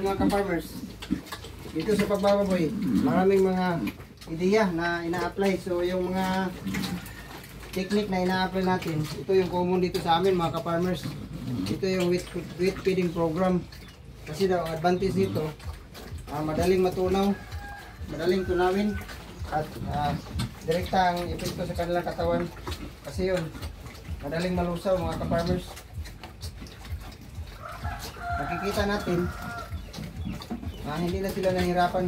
mga ka-farmers, dito sa pagbababoy, maraming mga ideya na ina-apply. So yung mga technique na ina-apply natin, ito yung common dito sa amin mga ka-farmers. Ito yung wheat feeding program. Kasi daw advantage dito, madaling matunaw, madaling tunawin, at direkta ang epekto sa kanilang katawan. Kasi yun, madaling malusaw mga ka-farmers. Nakikita natin na hindi na sila nahihirapan